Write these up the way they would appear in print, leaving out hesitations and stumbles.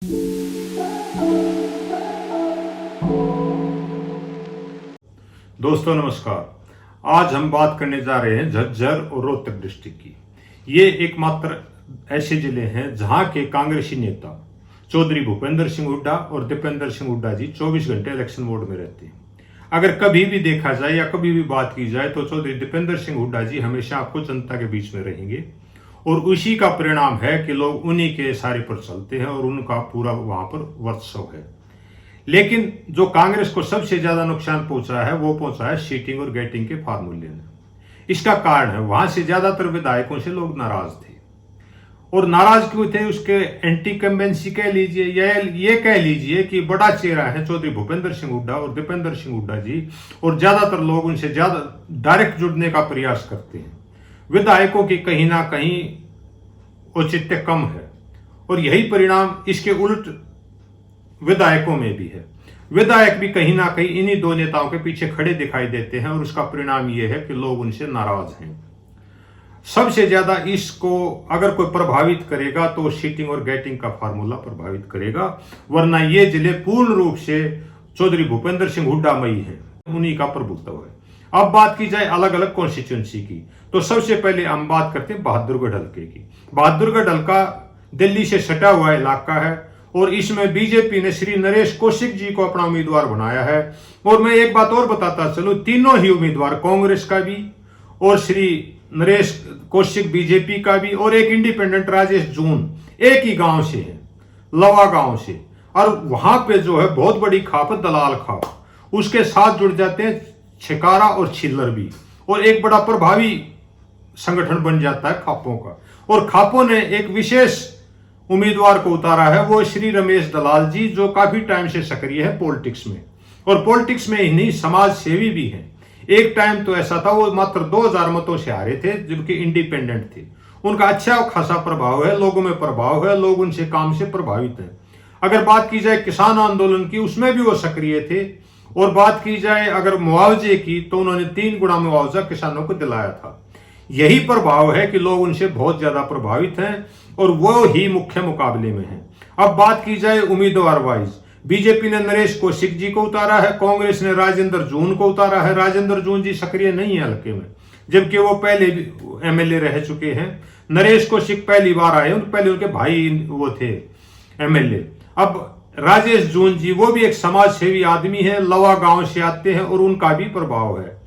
दोस्तों नमस्कार। आज हम बात करने जा रहे हैं झज्जर और रोहतक डिस्ट्रिक्ट की। ये एकमात्र ऐसे जिले हैं जहां के कांग्रेसी नेता चौधरी भूपेंद्र सिंह हुड्डा और दीपेंद्र सिंह हुड्डा जी 24 घंटे इलेक्शन मोड में रहते हैं। अगर कभी भी देखा जाए या कभी भी बात की जाए तो चौधरी दीपेंद्र सिंह हुड्डा जी हमेशा आपको जनता के बीच में रहेंगे और उसी का परिणाम है कि लोग उन्हीं के इशारे पर चलते हैं और उनका पूरा वहां पर वर्चस्व है। लेकिन जो कांग्रेस को सबसे ज्यादा नुकसान पहुंचा है वो पहुंचा है सीटिंग और गेटिंग के फार्मूले ने। इसका कारण है वहां से ज्यादातर विधायकों से लोग नाराज थे और नाराज क्यों थे उसके एंटी कंबेंसी कह लीजिए या ये कह लीजिए कि बड़ा चेहरा है चौधरी भूपेंद्र सिंह हुड्डा और दीपेंद्र सिंह हुड्डा जी और ज्यादातर लोग उनसे ज्यादा डायरेक्ट जुड़ने का प्रयास करते हैं। विधायकों की कहीं ना कहीं औचित्य कम है और यही परिणाम इसके उल्ट विधायकों में भी है। विधायक भी कहीं ना कहीं इन्हीं दो नेताओं के पीछे खड़े दिखाई देते हैं और उसका परिणाम यह है कि लोग उनसे नाराज हैं। सबसे ज्यादा इसको अगर कोई प्रभावित करेगा तो सीटिंग और गेटिंग का फार्मूला प्रभावित करेगा, वरना ये जिले पूर्ण रूप से चौधरी भूपेंद्र सिंह हुड्डा मई है, उन्हीं का प्रभुत्व है। अब बात की जाए अलग अलग कॉन्स्टिट्यूंसी की तो सबसे पहले हम बात करते हैं बहादुरगढ़ हल्के की। बहादुरगढ़ हल्का दिल्ली से सटा हुआ इलाका है और इसमें बीजेपी ने श्री नरेश कौशिक जी को अपना उम्मीदवार बनाया है। और मैं एक बात और बताता चलूं, तीनों ही उम्मीदवार कांग्रेस का भी और श्री नरेश कौशिक बीजेपी का भी और एक इंडिपेंडेंट राजेश जून एक ही गांव से है, लवा गांव से। और वहां पे जो है बहुत बड़ी खाप है दलाल खाप, उसके साथ जुड़ जाते हैं छिकारा और छिल्लर भी और एक बड़ा प्रभावी संगठन बन जाता है खापों का। और खापों ने एक विशेष उम्मीदवार को उतारा है, वो श्री रमेश दलाल जी जो काफी टाइम से सक्रिय है पॉलिटिक्स में और पॉलिटिक्स में ही नहीं समाज सेवी भी हैं। एक टाइम तो ऐसा था वो मात्र 2000 मतों से हारे थे जबकि इंडिपेंडेंट थे। उनका अच्छा खासा प्रभाव है, लोगों में प्रभाव है, लोग उनसे काम से प्रभावित हैं। अगर बात की जाए किसान आंदोलन की उसमें भी वो सक्रिय थे और बात की जाए अगर मुआवजे की तो उन्होंने 3 गुना मुआवजा किसानों को दिलाया था। यही प्रभाव है कि लोग उनसे बहुत ज्यादा प्रभावित हैं और वो ही मुख्य मुकाबले में हैं। अब बात की जाए उम्मीदवार वाइज, बीजेपी ने नरेश कौशिक जी को उतारा है, कांग्रेस ने राजेंद्र जून को उतारा है। राजेंद्र जून जी सक्रिय नहीं है हल्के में जबकि वो पहले एमएलए रह चुके हैं। नरेश कौशिक पहली बार आए, पहले उनके भाई वो थे एमएलए। अब राजेश जून जी वो भी एक समाज सेवी आदमी है, लवा गांव से आते हैं और उनका भी प्रभाव है।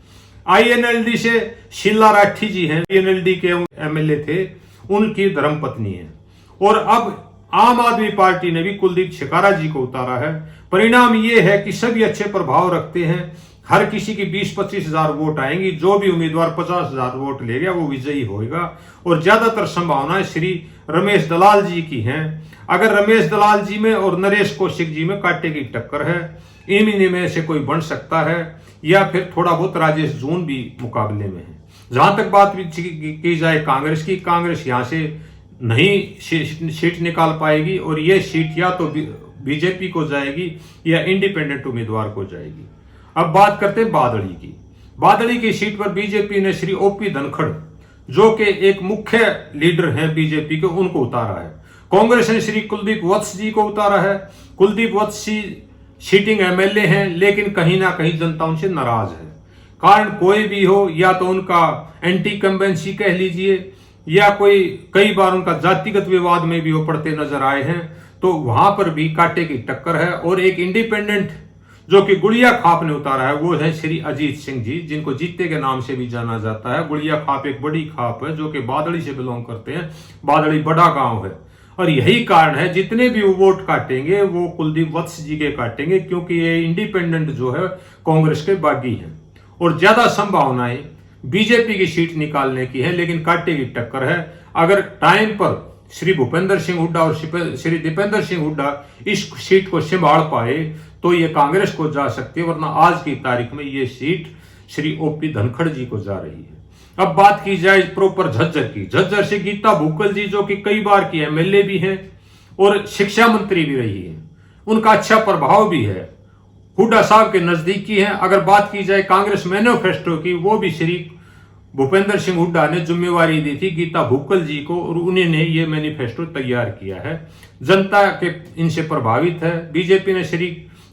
आईएनएलडी से शीला राठी जी हैं, आईएनएलडी के एमएलए थे, उनकी धर्मपत्नी है। और अब आम आदमी पार्टी ने भी कुलदीप छिकारा जी को उतारा है। परिणाम यह है कि सभी अच्छे प्रभाव रखते हैं, हर किसी की 20-25 हजार वोट आएंगी, जो भी उम्मीदवार 50,000 वोट ले गया वो विजयी होगा और ज्यादातर संभावनाएं श्री रमेश दलाल जी की हैं। अगर रमेश दलाल जी में और नरेश कौशिक जी में कांटे की टक्कर है, इन्हीं में से कोई बन सकता है या फिर थोड़ा बहुत राजेश जून भी मुकाबले में है। जहां तक बात की जाए कांग्रेस की, कांग्रेस यहां से नहीं सीट निकाल पाएगी और ये सीट या तो बीजेपी को जाएगी या इंडिपेंडेंट उम्मीदवार को जाएगी। अब बात करते हैं बादड़ी की। बादड़ी की सीट पर बीजेपी ने श्री ओपी धनखड़ जो कि एक मुख्य लीडर हैं बीजेपी के, उनको उतारा है। कांग्रेस ने श्री कुलदीप वत्स जी को उतारा है। कुलदीप वत्स जी सीटिंग एमएलए हैं लेकिन कहीं ना कहीं जनता उनसे नाराज है। कारण कोई भी हो, या तो उनका एंटी कंबेंसी कह लीजिए या कोई कई बार उनका जातिगत विवाद में भी वो पड़ते नजर आए हैं, तो वहां पर भी कांटे की टक्कर है। और एक इंडिपेंडेंट जो कि गुड़िया खाप ने उतारा है वो है श्री अजीत सिंह जी, जिनको जीते के नाम से भी जाना जाता है। गुड़िया खाप एक बड़ी खाप है जो कि बादड़ी से बिलोंग करते हैं, बादड़ी बड़ा गांव है और यही कारण है जितने भी वो वोट काटेंगे वो कुलदीप वत्स जी के काटेंगे, क्योंकि ये इंडिपेंडेंट जो है कांग्रेस के बागी हैं और ज्यादा संभावनाएं बीजेपी की सीट निकालने की है। लेकिन कांटे की टक्कर है। अगर टाइम पर श्री भूपेंद्र सिंह हुड्डा और श्री दीपेंद्र सिंह हुड्डा इस सीट को संभाल पाए तो ये कांग्रेस को जा सकती है, वरना आज की तारीख में ये सीट श्री ओपी धनखड़ जी को जा रही है। अब बात की जाए प्रॉपर झज्जर की। झज्जर से गीता भुक्कल जी जो कि कई बार की एमएलए भी हैं और शिक्षा मंत्री भी रही है, उनका अच्छा प्रभाव भी है, हुड्डा साहब के नजदीकी हैं। अगर बात की जाए कांग्रेस मैनिफेस्टो की, वो भी श्री भूपेंद्र सिंह हुड्डा ने जिम्मेवारी दी थी गीता भुक्कल जी को और उन्होंने ये मैनिफेस्टो तैयार किया है। जनता के इनसे प्रभावित है। बीजेपी ने श्री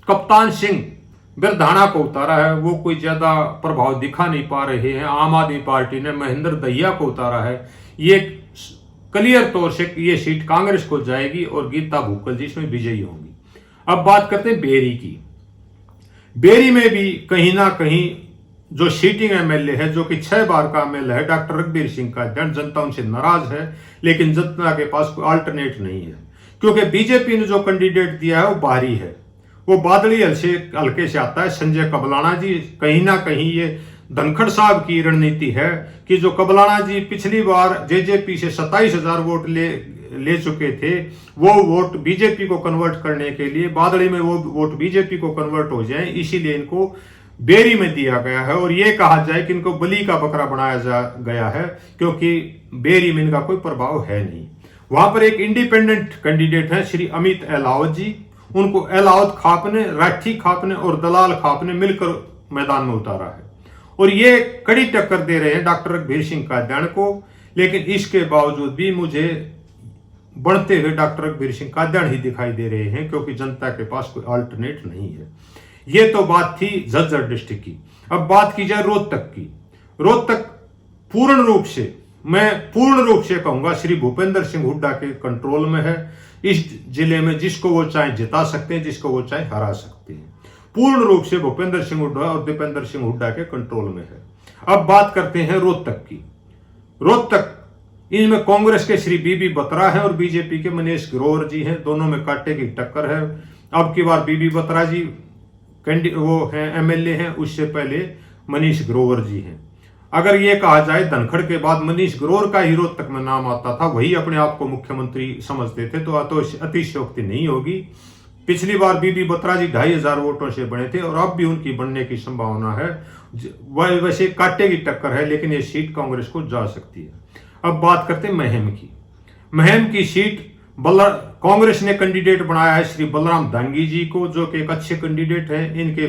कप्तान सिंह बिरधाना को उतारा है, वो कोई ज्यादा प्रभाव दिखा नहीं पा रहे हैं। आम आदमी पार्टी ने महेंद्र दहिया को उतारा है। ये क्लियर तौर से ये सीट कांग्रेस को जाएगी और गीता भुक्कल जी इसमें विजयी होंगी। अब बात करते हैं बेरी की। बेरी में भी कहीं ना कहीं जो सीटिंग एमएलए है, जो कि 6 बार का एमएलए है, डॉक्टर रघुबीर सिंह का अध्ययन, जनता उनसे नाराज है, लेकिन जनता के पास कोई अल्टरनेट नहीं है, क्योंकि बीजेपी ने जो कैंडिडेट दिया है वो बाहरी है, वो बादली हल्के से आता है, संजय कबलाना जी। कहीं ना कहीं ये धनखड़ साहब की रणनीति है कि जो कबलाना जी पिछली बार जेजेपी से 27,000 वोट ले चुके थे, वो वोट बीजेपी को कन्वर्ट करने के लिए, बादली में वो वोट बीजेपी को कन्वर्ट हो जाए, इसीलिए इनको बेरी में दिया गया है। और ये कहा जाए कि इनको बलि का बकरा बनाया गया है, क्योंकि बेरी में इनका कोई प्रभाव है नहीं। वहां पर एक इंडिपेंडेंट कैंडिडेट है श्री अमित अहलावत जी। उनको अहलावत खाप ने, राठी खाप ने और दलाल खाप ने मिलकर मैदान में उतारा है, और ये कड़ी टक्कर दे रहे हैं डॉक्टर रघुबीर सिंह का अध्ययन को। लेकिन इसके बावजूद भी मुझे बढ़ते हुए डॉक्टर रघुबीर सिंह का अध्ययन ही दिखाई दे रहे हैं, क्योंकि जनता के पास कोई अल्टरनेट नहीं है। ये तो बात थी झज्जर डिस्ट्रिक्ट की। अब बात की जाए रोहतक की। रोहतक पूर्ण रूप से कहूंगा श्री भूपेंद्र सिंह हुड्डा के कंट्रोल में है। इस जिले में जिसको वो चाहे जिता सकते हैं, जिसको वो चाहे हरा सकते हैं। पूर्ण रूप से भूपेंद्र सिंह हुड्डा और दीपेंद्र सिंह हुड्डा के कंट्रोल में है। अब बात करते हैं रोहतक की। रोहतक, इनमें कांग्रेस के श्री बीबी बत्रा है और बीजेपी के मनीष ग्रोवर जी हैं। दोनों में कांटे की टक्कर है। अब की बार बीबी बत्रा जी वो हैं एमएलए हैं, उससे पहले मनीष ग्रोवर जी हैं। अगर ये कहा जाए धनखड़ के बाद मनीष ग्रोवर का ही रोहतक में नाम आता था, वही अपने आप को मुख्यमंत्री समझते थे, तो अतिशयोक्ति नहीं होगी। पिछली बार बीबी बत्रा जी 2,500 वोटों से बने थे और अब भी उनकी बनने की संभावना है। वैसे कांटे की टक्कर है, लेकिन ये सीट कांग्रेस को जा सकती है। अब बात करते हैं महम की। महम की सीट कांग्रेस ने कैंडिडेट बनाया है श्री बलराम दांगी जी को, जो कि एक अच्छे कैंडिडेट हैं। इनके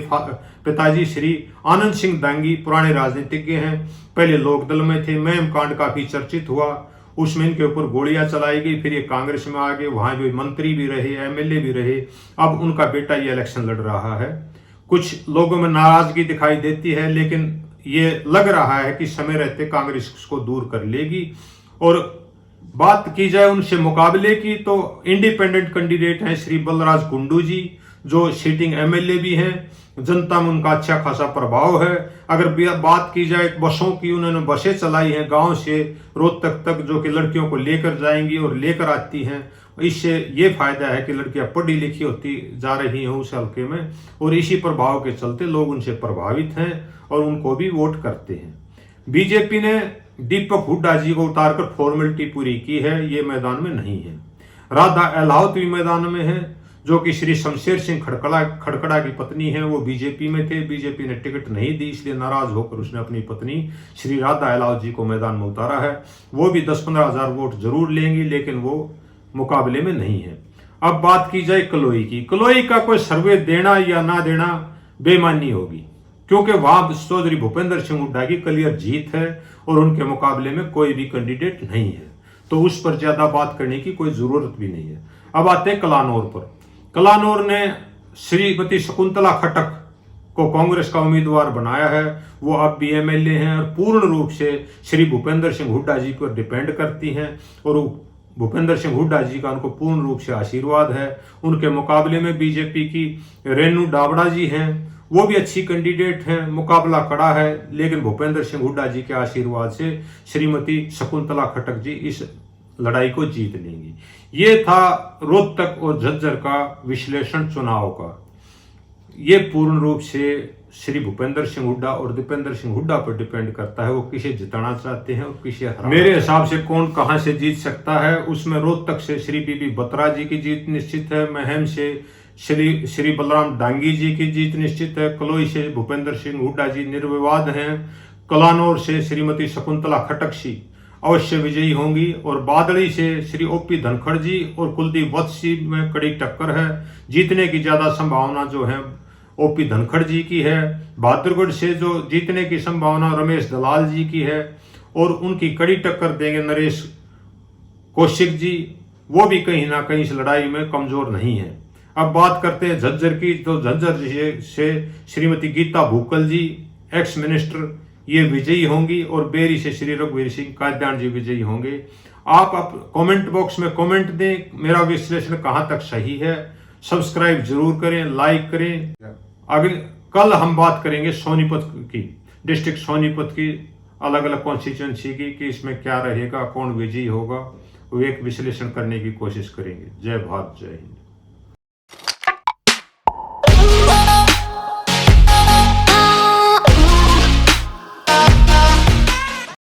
पिताजी श्री आनंद सिंह दांगी पुराने राजनीतिज्ञ हैं, पहले लोकदल में थे। महम कांड काफी चर्चित हुआ, उसमें इनके ऊपर गोलियां चलाई गई, फिर ये कांग्रेस में आ गए, वहां भी मंत्री भी रहे, एमएलए भी रहे। अब उनका बेटा ये इलेक्शन लड़ रहा है। कुछ लोगों में नाराजगी दिखाई देती है, लेकिन ये लग रहा है कि समय रहते कांग्रेस उसको दूर कर लेगी। और बात की जाए उनसे मुकाबले की, तो इंडिपेंडेंट कैंडिडेट हैं श्री बलराज कुंडू जी, जो सीटिंग एमएलए भी हैं। जनता में उनका अच्छा खासा प्रभाव है। अगर बात की जाए बसों की, उन्होंने बसें चलाई हैं गांव से रोहतक तक, जो कि लड़कियों को लेकर जाएंगी और लेकर आती हैं। इससे ये फायदा है कि लड़कियां पढ़ी लिखी होती जा रही हैं उस हल्के में, और इसी प्रभाव के चलते लोग उनसे प्रभावित हैं और उनको भी वोट करते हैं। बीजेपी ने दीपक हुड्डा जी को उतारकर फॉर्मेलिटी पूरी की है, ये मैदान में नहीं है। राधा अहलावत भी मैदान में है, जो कि श्री शमशेर सिंह खड़कड़ा की पत्नी है। वो बीजेपी में थे, बीजेपी ने टिकट नहीं दी, इसलिए नाराज होकर उसने अपनी पत्नी श्री राधा अहलावत जी को मैदान में उतारा है। वो भी 10-15 हजार वोट जरूर लेंगी, लेकिन वो मुकाबले में नहीं है। अब बात की जाए कलोई की। कलोई का कोई सर्वे देना या ना देना बेमानी होगी, क्योंकि वहां चौधरी भूपेंद्र सिंह हुड्डा की क्लियर जीत है और उनके मुकाबले में कोई भी कैंडिडेट नहीं है, तो उस पर ज्यादा बात करने की कोई जरूरत भी नहीं है। अब आते हैं कलानौर पर। कलानौर ने श्रीमती शकुंतला खट्टक को कांग्रेस का उम्मीदवार बनाया है। वो अब भी एमएलए हैं और पूर्ण रूप से श्री भूपेंद्र सिंह हुड्डा जी पर डिपेंड करती हैं, और भूपेंद्र सिंह हुड्डा जी का उनको पूर्ण रूप से आशीर्वाद है। उनके मुकाबले में बीजेपी की रेणु डावड़ा जी हैं, वो भी अच्छी कैंडिडेट हैं। मुकाबला कड़ा है, लेकिन भूपेंद्र सिंह हुड्डा जी के आशीर्वाद से श्रीमती शकुंतला खट्टक जी इस लड़ाई को जीत लेंगी। ये था रोहतक और झज्जर का विश्लेषण चुनाव का। ये पूर्ण रूप से श्री भूपेंद्र सिंह हुड्डा और दीपेंद्र सिंह हुड्डा पर डिपेंड करता है, वो किसे जिताना चाहते हैं और किसे हराना। मेरे हिसाब से कौन कहां से जीत सकता है, उसमें रोहतक से श्री बीबी बत्रा जी की जीत निश्चित है। महम से श्री बलराम डांगी जी की जीत निश्चित है। कलोई से भूपेंद्र सिंह हुड्डा जी निर्विवाद हैं। कलानौर से श्रीमती शकुंतला खट्टक जी अवश्य विजयी होंगी, और बादली से श्री ओपी धनखड़ जी और कुलदीप वत्स जी में कड़ी टक्कर है। जीतने की ज्यादा संभावना जो है ओपी धनखड़ जी की है। बहादुरगढ़ से जो जीतने की संभावना रमेश दलाल जी की है। और उनकी कड़ी टक्कर देंगे नरेश कौशिक जी, वो भी कहीं ना कहीं इस लड़ाई में कमजोर नहीं है। अब बात करते हैं झज्जर की, तो झज्जर से श्रीमती गीता भुक्कल जी एक्स मिनिस्टर ये विजयी होंगी और बेरी से श्री रघुवीर सिंह काद्यान जी विजयी होंगे। आप कमेंट बॉक्स में कमेंट दें मेरा विश्लेषण कहां तक सही है। सब्सक्राइब जरूर करें, लाइक करें। अगले कल हम बात करेंगे सोनीपत की, डिस्ट्रिक्ट सोनीपत की अलग अलग कॉन्स्टिट्यूंसी की, कि इसमें क्या रहेगा, कौन विजयी होगा, वो एक विश्लेषण करने की कोशिश करेंगे। जय भारत, जय हिंद।